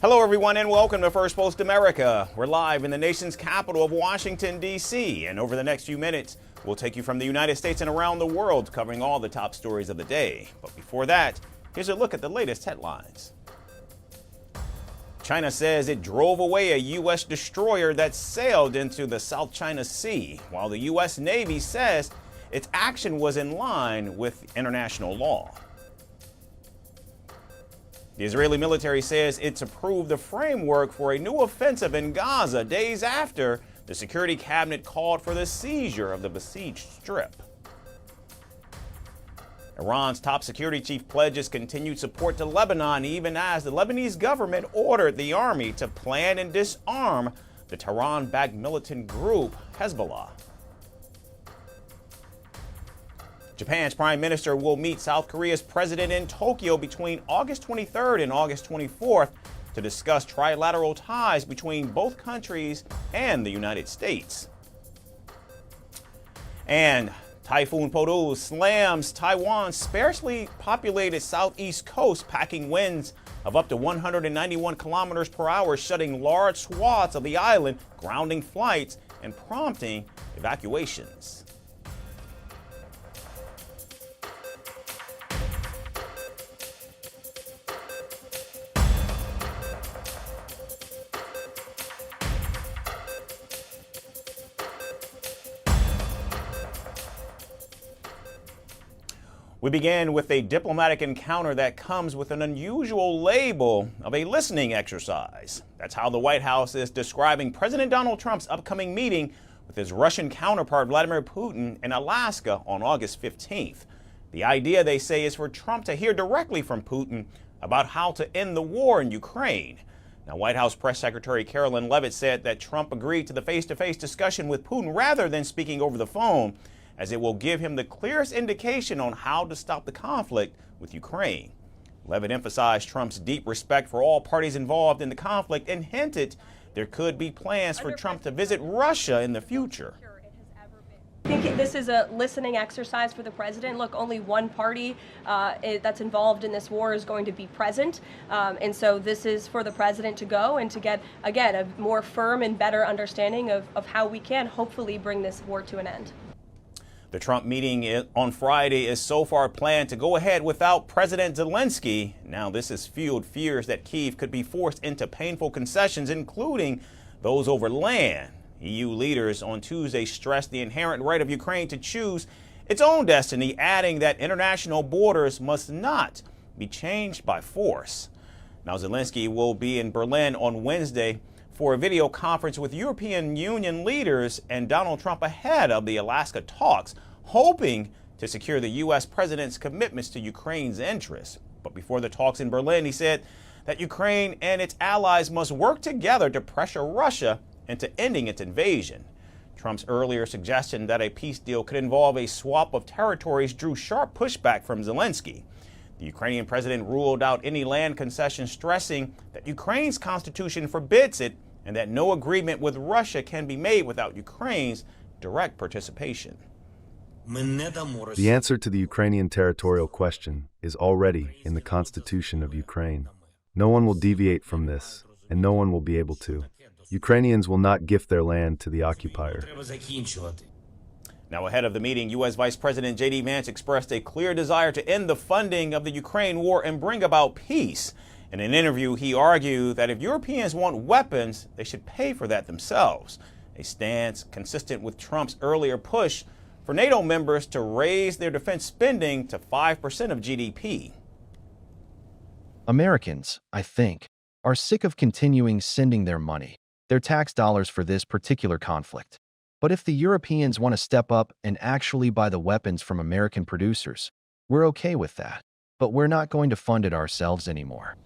Hello, everyone, and welcome to Firstpost America. We're live in the nation's capital of Washington, D.C., and over the next few minutes, we'll take you from the United States and around the world, covering all the top stories of the day. But before that, here's a look at the latest headlines. China says it drove away a U.S. destroyer that sailed into the South China Sea, while the U.S. Navy says its action was in line with international law. The Israeli military says it's approved the framework for a new offensive in Gaza days after the Security Cabinet called for the seizure of the besieged strip. Iran's top security chief pledges continued support to Lebanon even as the Lebanese government ordered the army to plan and disarm the Tehran-backed militant group Hezbollah. Japan's prime minister will meet South Korea's president in Tokyo between August 23rd and August 24th to discuss trilateral ties between both countries and the United States. And Typhoon Podul slams Taiwan's sparsely populated southeast coast, packing winds of up to 191 kilometers per hour, shutting large swaths of the island, grounding flights, and prompting evacuations. We begin with a diplomatic encounter that comes with an unusual label of a listening exercise. That's how the White House is describing President Donald Trump's upcoming meeting with his Russian counterpart Vladimir Putin in Alaska on August 15th. The idea, they say, is for Trump to hear directly from Putin about how to end the war in Ukraine. Now, White House Press Secretary Carolyn Leavitt said that Trump agreed to the face-to-face discussion with Putin rather than speaking over the phone, as it will give him the clearest indication on how to stop the conflict with Ukraine. Leavitt emphasized Trump's deep respect for all parties involved in the conflict and hinted there could be plans for Trump to visit Russia in the future. I think this is a listening exercise for the president. Look, only one party that's involved in this war is going to be present. And so this is for the president to go and to get, again, a more firm and better understanding of how we can hopefully bring this war to an end. The Trump meeting on Friday is so far planned to go ahead without President Zelensky. Now, this has fueled fears that Kyiv could be forced into painful concessions, including those over land. EU leaders on Tuesday stressed the inherent right of Ukraine to choose its own destiny, adding that international borders must not be changed by force. Now, Zelensky will be in Berlin on Wednesday for a video conference with European Union leaders and Donald Trump ahead of the Alaska talks, hoping to secure the U.S. president's commitments to Ukraine's interests. But before the talks in Berlin, he said that Ukraine and its allies must work together to pressure Russia into ending its invasion. Trump's earlier suggestion that a peace deal could involve a swap of territories drew sharp pushback from Zelensky. The Ukrainian president ruled out any land concession, stressing that Ukraine's constitution forbids it and that no agreement with Russia can be made without Ukraine's direct participation. The answer to the Ukrainian territorial question is already in the Constitution of Ukraine. No one will deviate from this, and no one will be able to. Ukrainians will not gift their land to the occupier. Now, ahead of the meeting, U.S. Vice President J.D. Vance expressed a clear desire to end the funding of the Ukraine war and bring about peace. In an interview, he argued that if Europeans want weapons, they should pay for that themselves, a stance consistent with Trump's earlier push for NATO members to raise their defense spending to 5% of GDP. Americans, I think, are sick of continuing sending their money, their tax dollars for this particular conflict. But if the Europeans want to step up and actually buy the weapons from American producers, we're okay with that. But we're not going to fund it ourselves anymore.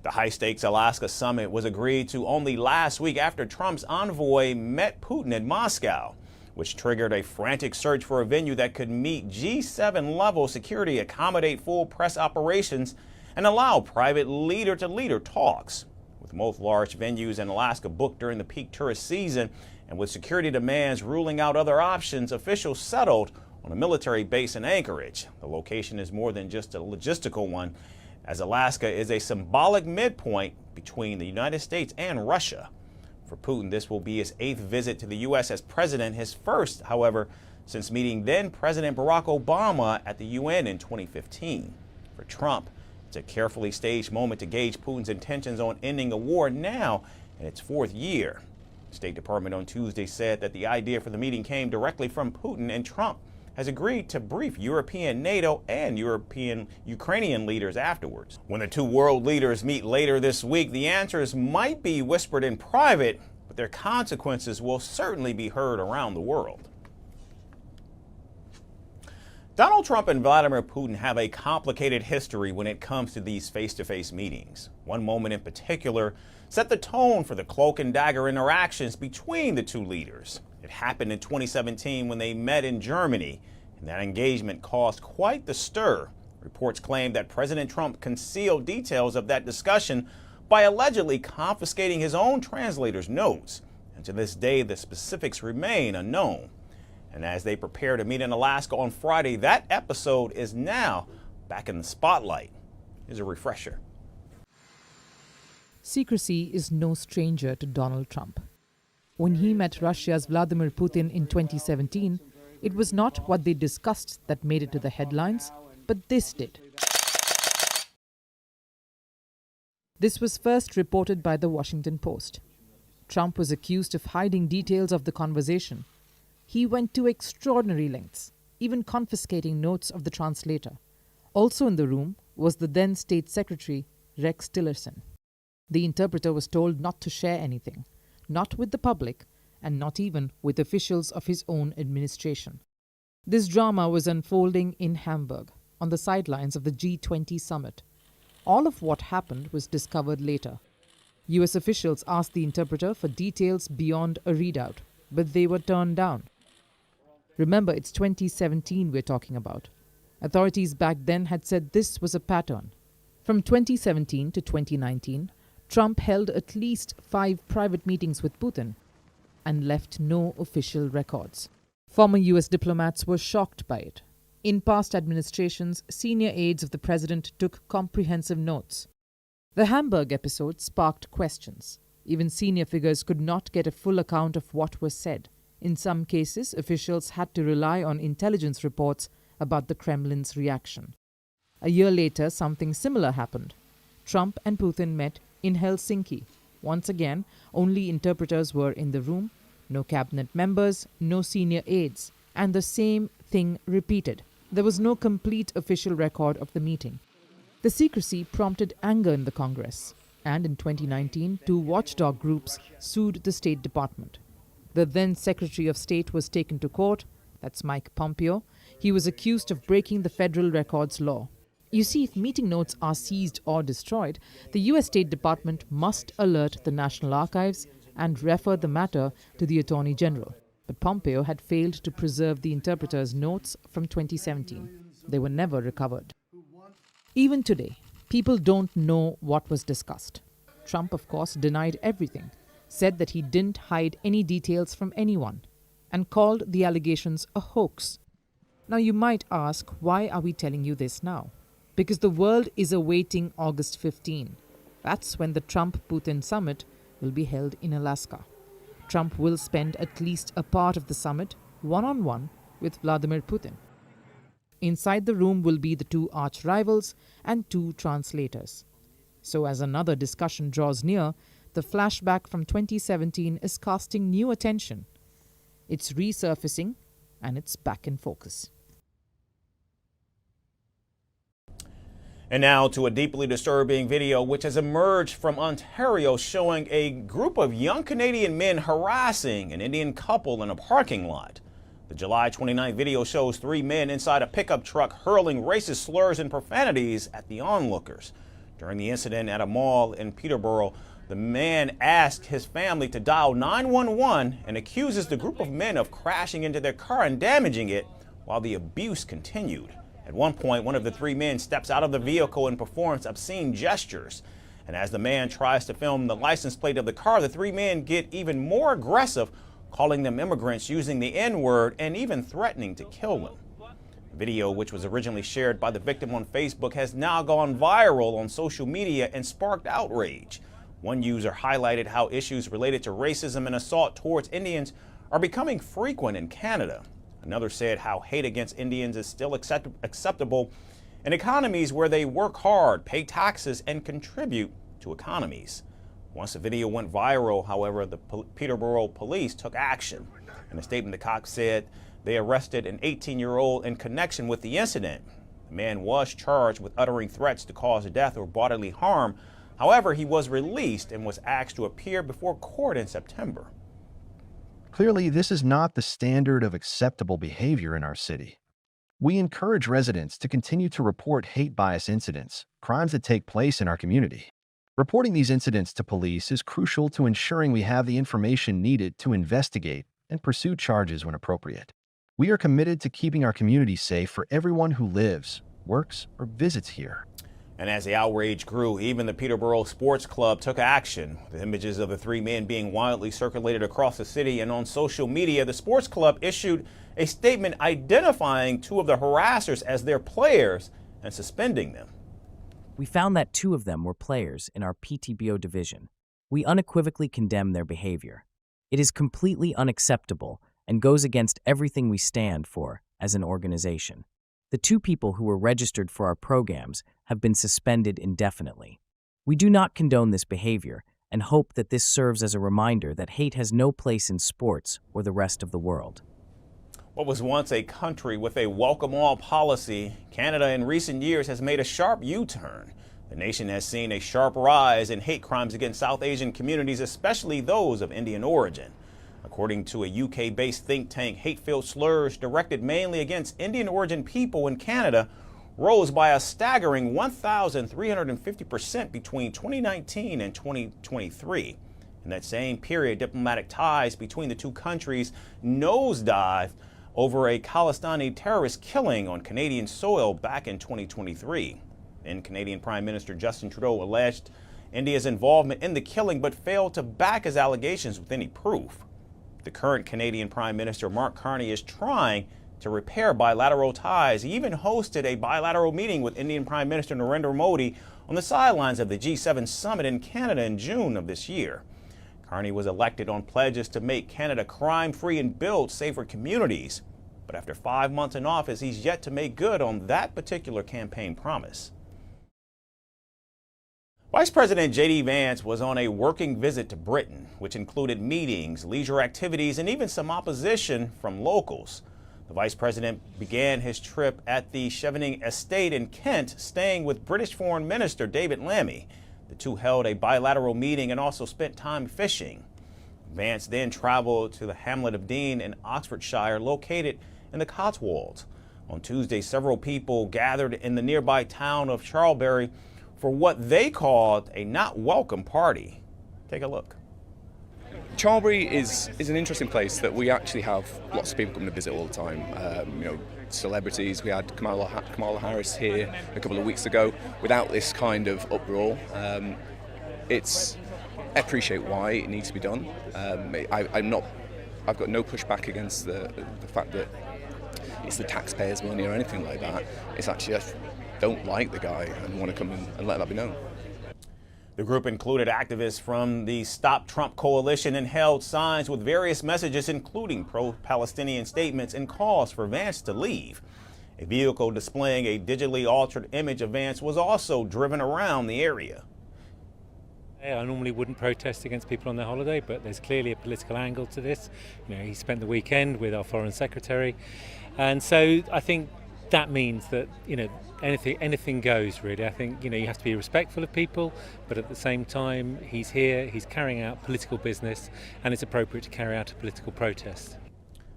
The high-stakes Alaska summit was agreed to only last week after Trump's envoy met Putin in Moscow, which triggered a frantic search for a venue that could meet G7-level security, accommodate full press operations, and allow private leader-to-leader talks. With most large venues in Alaska booked during the peak tourist season, and with security demands ruling out other options, officials settled on a military base in Anchorage. The location is more than just a logistical one. as Alaska is a symbolic midpoint between the United States and Russia. For Putin, this will be his 8th visit to the U.S. as president, his first, however, since meeting then-President Barack Obama at the UN in 2015. For Trump, it's a carefully staged moment to gauge Putin's intentions on ending a war now in its 4th year. The State Department on Tuesday said that the idea for the meeting came directly from Putin, and Trump has agreed to brief European, NATO, and Ukrainian leaders afterwards. When the two world leaders meet later this week, the answers might be whispered in private, but their consequences will certainly be heard around the world. Donald Trump and Vladimir Putin have a complicated history when it comes to these face-to-face meetings. One moment in particular set the tone for the cloak and dagger interactions between the two leaders. It happened in 2017 when they met in Germany, and that engagement caused quite the stir. Reports claim that President Trump concealed details of that discussion by allegedly confiscating his own translator's notes. And to this day, the specifics remain unknown. And as they prepare to meet in Alaska on Friday, that episode is now back in the spotlight. Here's a refresher. Secrecy is no stranger to Donald Trump. When he met Russia's Vladimir Putin in 2017, it was not what they discussed that made it to the headlines, but this did. This was first reported by the Washington Post. Trump was accused of hiding details of the conversation. He went to extraordinary lengths, even confiscating notes of the translator. Also in the room was the then State Secretary, Rex Tillerson. The interpreter was told not to share anything, not with the public, and not even with officials of his own administration. This drama was unfolding in Hamburg, on the sidelines of the G20 summit. All of what happened was discovered later. US officials asked the interpreter for details beyond a readout, but they were turned down. Remember, it's 2017 we're talking about. Authorities back then had said this was a pattern. From 2017 to 2019, Trump held at least 5 private meetings with Putin and left no official records. Former US diplomats were shocked by it. In past administrations, senior aides of the president took comprehensive notes. The Hamburg episode sparked questions. Even senior figures could not get a full account of what was said. In some cases, officials had to rely on intelligence reports about the Kremlin's reaction. A year later, something similar happened. Trump and Putin met in Helsinki. Once again, only interpreters were in the room, no cabinet members, no senior aides, and the same thing repeated. There was no complete official record of the meeting. The secrecy prompted anger in the Congress, and in 2019, 2 watchdog groups sued the State Department. The then Secretary of State was taken to court, that's Mike Pompeo. He was accused of breaking the federal records law. You see, if meeting notes are seized or destroyed, the US State Department must alert the National Archives and refer the matter to the Attorney General. But Pompeo had failed to preserve the interpreter's notes from 2017. They were never recovered. Even today, people don't know what was discussed. Trump, of course, denied everything, said that he didn't hide any details from anyone, and called the allegations a hoax. Now you might ask, why are we telling you this now? Because the world is awaiting August 15. That's when the Trump-Putin summit will be held in Alaska. Trump will spend at least a part of the summit one-on-one with Vladimir Putin. Inside the room will be the 2 arch-rivals and 2 translators. So as another discussion draws near, the flashback from 2017 is casting new attention. It's resurfacing, and it's back in focus. And now to a deeply disturbing video which has emerged from Ontario showing a group of young Canadian men harassing an Indian couple in a parking lot. The July 29 video shows 3 men inside a pickup truck hurling racist slurs and profanities at the onlookers. During the incident at a mall in Peterborough, the man asked his family to dial 911 and accuses the group of men of crashing into their car and damaging it while the abuse continued. At one point, one of the 3 men steps out of the vehicle and performs obscene gestures. And as the man tries to film the license plate of the car, the 3 men get even more aggressive, calling them immigrants, using the N-word, and even threatening to kill them. The video, which was originally shared by the victim on Facebook, has now gone viral on social media and sparked outrage. One user highlighted how issues related to racism and assault towards Indians are becoming frequent in Canada. Another said how hate against Indians is still acceptable in economies where they work hard, pay taxes, and contribute to economies. Once the video went viral, however, the Peterborough police took action. In a statement, the cops said they arrested an 18-year-old in connection with the incident. The man was charged with uttering threats to cause death or bodily harm. However, he was released and was asked to appear before court in September. Clearly, this is not the standard of acceptable behavior in our city. We encourage residents to continue to report hate bias incidents, crimes that take place in our community. Reporting these incidents to police is crucial to ensuring we have the information needed to investigate and pursue charges when appropriate. We are committed to keeping our community safe for everyone who lives, works, or visits here. And as the outrage grew, even the Peterborough Sports Club took action. The images of the three men being widely circulated across the city and on social media, the sports club issued a statement identifying two of the harassers as their players and suspending them. We found that two of them were players in our PTBO division. We unequivocally condemn their behavior. It is completely unacceptable and goes against everything we stand for as an organization. The two people who were registered for our programs have been suspended indefinitely. We do not condone this behavior and hope that this serves as a reminder that hate has no place in sports or the rest of the world. What was once a country with a welcome all policy, Canada in recent years has made a sharp U-turn. The nation has seen a sharp rise in hate crimes against South Asian communities, especially those of Indian origin. According to a UK-based think tank, hate-filled slurs directed mainly against Indian origin people in Canada rose by a staggering 1,350% between 2019 and 2023. In that same period, diplomatic ties between the two countries nosedived over a Khalistani terrorist killing on Canadian soil back in 2023. Then Canadian Prime Minister Justin Trudeau alleged India's involvement in the killing but failed to back his allegations with any proof. The current Canadian Prime Minister Mark Carney is trying to repair bilateral ties. He even hosted a bilateral meeting with Indian Prime Minister Narendra Modi on the sidelines of the G7 summit in Canada in June of this year. Carney was elected on pledges to make Canada crime-free and build safer communities. But after 5 months in office, he's yet to make good on that particular campaign promise. Vice President J.D. Vance was on a working visit to Britain, which included meetings, leisure activities, and even some opposition from locals. The vice president began his trip at the Chevening Estate in Kent, staying with British Foreign Minister David Lammy. The two held a bilateral meeting and also spent time fishing. Vance then traveled to the hamlet of Dean in Oxfordshire, located in the Cotswolds. On Tuesday, several people gathered in the nearby town of Charlbury for what they called a not welcome party. Take a look. Charlbury is an interesting place that we actually have lots of people coming to visit all the time. Celebrities. We had Kamala Harris here a couple of weeks ago. Without this kind of uproar, I appreciate why it needs to be done. I've got no pushback against the fact that it's the taxpayers' money or anything like that. It's actually, I don't like the guy and want to come in and let that be known. The group included activists from the Stop Trump coalition and held signs with various messages, including pro-Palestinian statements and calls for Vance to leave. A vehicle displaying a digitally altered image of Vance was also driven around the area. I normally wouldn't protest against people on their holiday, but there's clearly a political angle to this. He spent the weekend with our Foreign Secretary, and so I think that means that anything goes, really. I think you have to be respectful of people, but at the same time he's here, he's carrying out political business, and it's appropriate to carry out a political protest.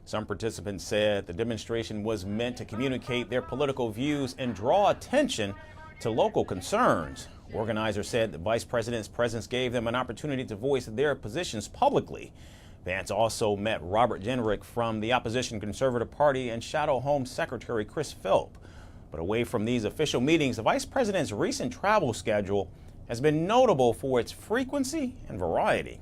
Some participants said the demonstration was meant to communicate their political views and draw attention to local concerns. Organizers said the vice president's presence gave them an opportunity to voice their positions publicly. Vance also met Robert Jenrick from the opposition Conservative Party and Shadow Home Secretary Chris Philp. But away from these official meetings, the vice president's recent travel schedule has been notable for its frequency and variety.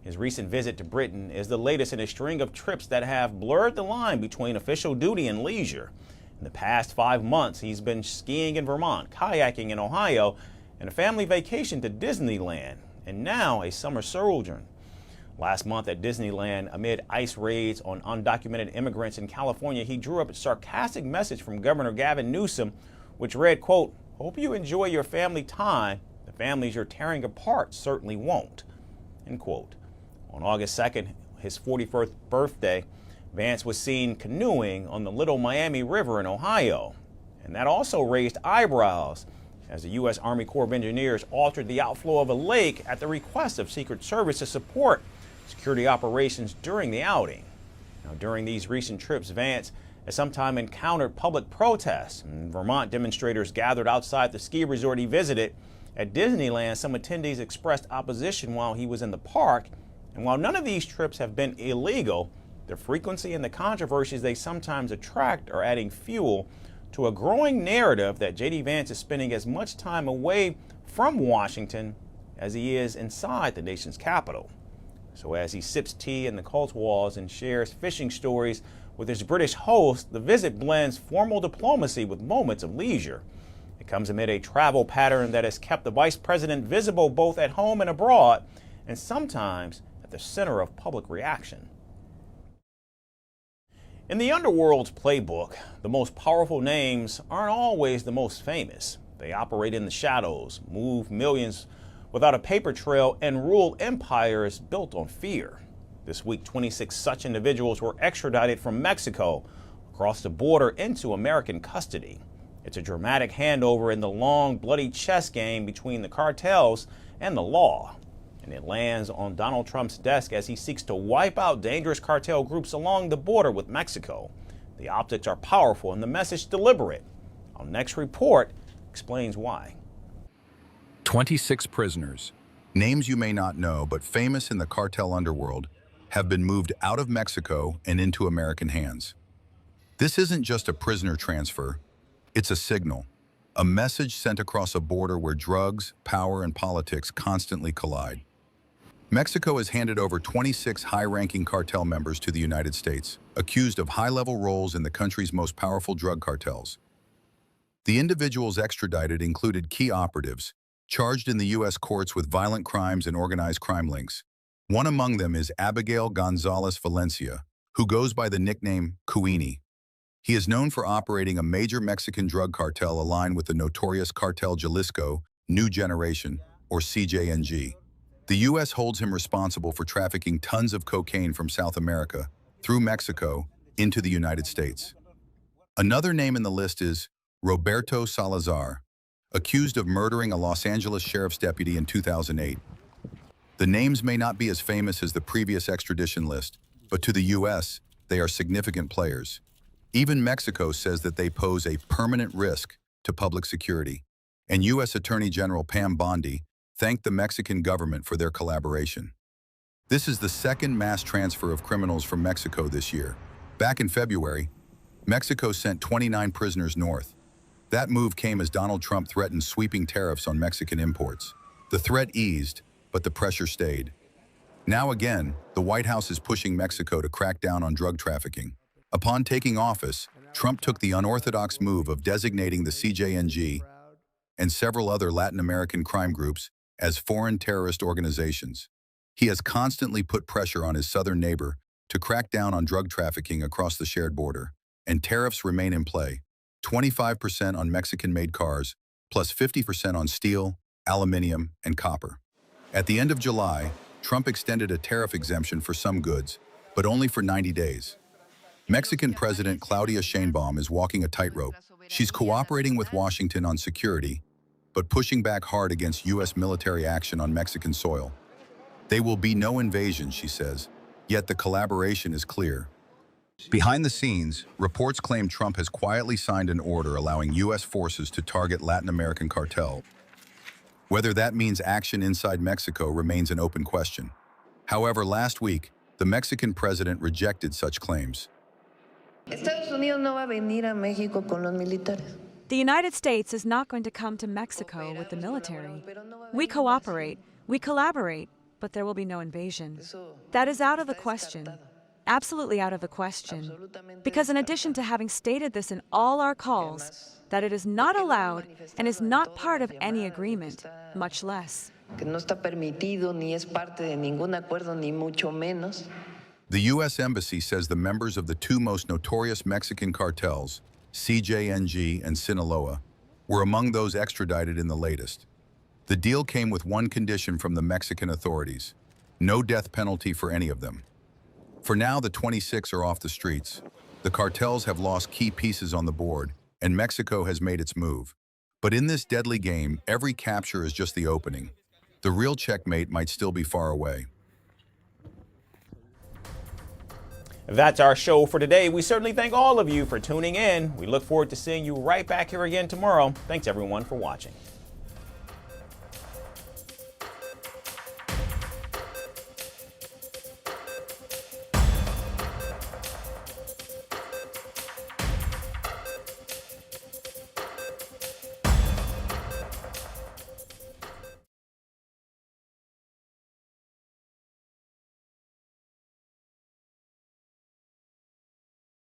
His recent visit to Britain is the latest in a string of trips that have blurred the line between official duty and leisure. In the past 5 months, he's been skiing in Vermont, kayaking in Ohio, and a family vacation to Disneyland, and now a summer sojourn. Last month at Disneyland, amid ICE raids on undocumented immigrants in California, he drew up a sarcastic message from Governor Gavin Newsom, which read, quote, "Hope you enjoy your family time. The families you're tearing apart certainly won't," end quote. On August 2nd, his 41st birthday, Vance was seen canoeing on the Little Miami River in Ohio. And that also raised eyebrows as the U.S. Army Corps of Engineers altered the outflow of a lake at the request of Secret Service to support security operations during the outing. Now, during these recent trips, Vance has sometimes encountered public protests. Vermont demonstrators gathered outside the ski resort he visited. At Disneyland, some attendees expressed opposition while he was in the park. And while none of these trips have been illegal, the frequency and the controversies they sometimes attract are adding fuel to a growing narrative that J.D. Vance is spending as much time away from Washington as he is inside the nation's capital. So as he sips tea in the cult walls and shares fishing stories with his British host, the visit blends formal diplomacy with moments of leisure. It comes amid a travel pattern that has kept the vice president visible both at home and abroad, and sometimes at the center of public reaction. In the underworld's playbook, the most powerful names aren't always the most famous. They operate in the shadows, move millions without a paper trail, and rule empires built on fear. This week, 26 such individuals were extradited from Mexico across the border into American custody. It's a dramatic handover in the long, bloody chess game between the cartels and the law. And it lands on Donald Trump's desk as he seeks to wipe out dangerous cartel groups along the border with Mexico. The optics are powerful and the message deliberate. Our next report explains why. 26 prisoners, names you may not know but famous in the cartel underworld, have been moved out of Mexico and into American hands. This isn't just a prisoner transfer, it's a signal, a message sent across a border where drugs, power, and politics constantly collide. Mexico has handed over 26 high-ranking cartel members to the United States, accused of high-level roles in the country's most powerful drug cartels. The individuals extradited included key operatives, charged in the U.S. courts with violent crimes and organized crime links. One among them is Abigail Gonzalez Valencia, who goes by the nickname Queenie. He is known for operating a major Mexican drug cartel aligned with the notorious Cartel Jalisco New Generation, or CJNG. The U.S. holds him responsible for trafficking tons of cocaine from South America through Mexico into the United States. Another name in the list is Roberto Salazar, accused of murdering a Los Angeles sheriff's deputy in 2008. The names may not be as famous as the previous extradition list, but to the U.S., they are significant players. Even Mexico says that they pose a permanent risk to public security, and U.S. Attorney General Pam Bondi thanked the Mexican government for their collaboration. This is the second mass transfer of criminals from Mexico this year. Back in February, Mexico sent 29 prisoners north. That move came as Donald Trump threatened sweeping tariffs on Mexican imports. The threat eased, but the pressure stayed. Now again, the White House is pushing Mexico to crack down on drug trafficking. Upon taking office, Trump took the unorthodox move of designating the CJNG and several other Latin American crime groups as foreign terrorist organizations. He has constantly put pressure on his southern neighbor to crack down on drug trafficking across the shared border, and tariffs remain in play. 25% on Mexican-made cars, plus 50% on steel, aluminum, and copper. At the end of July, Trump extended a tariff exemption for some goods, but only for 90 days. Mexican President Claudia Sheinbaum is walking a tightrope. She's cooperating with Washington on security, but pushing back hard against U.S. military action on Mexican soil. There will be no invasion, she says, yet the collaboration is clear. Behind the scenes, reports claim Trump has quietly signed an order allowing U.S. forces to target Latin American cartel. Whether that means action inside Mexico remains an open question. However, last week, the Mexican president rejected such claims. The United States is not going to come to Mexico with the military. We cooperate, we collaborate, but there will be no invasion. That is out of the question. absolutely out of the question. Because in addition to having stated this in all our calls, that it is not allowed and is not part of any agreement, much less. The U.S. Embassy says the members of the two most notorious Mexican cartels, CJNG and Sinaloa, were among those extradited in the latest. The deal came with one condition from the Mexican authorities: no death penalty for any of them. For now, the 26 are off the streets. The cartels have lost key pieces on the board, and Mexico has made its move. But in this deadly game, every capture is just the opening. The real checkmate might still be far away. That's our show for today. We certainly thank all of you for tuning in. We look forward to seeing you right back here again tomorrow. Thanks everyone for watching.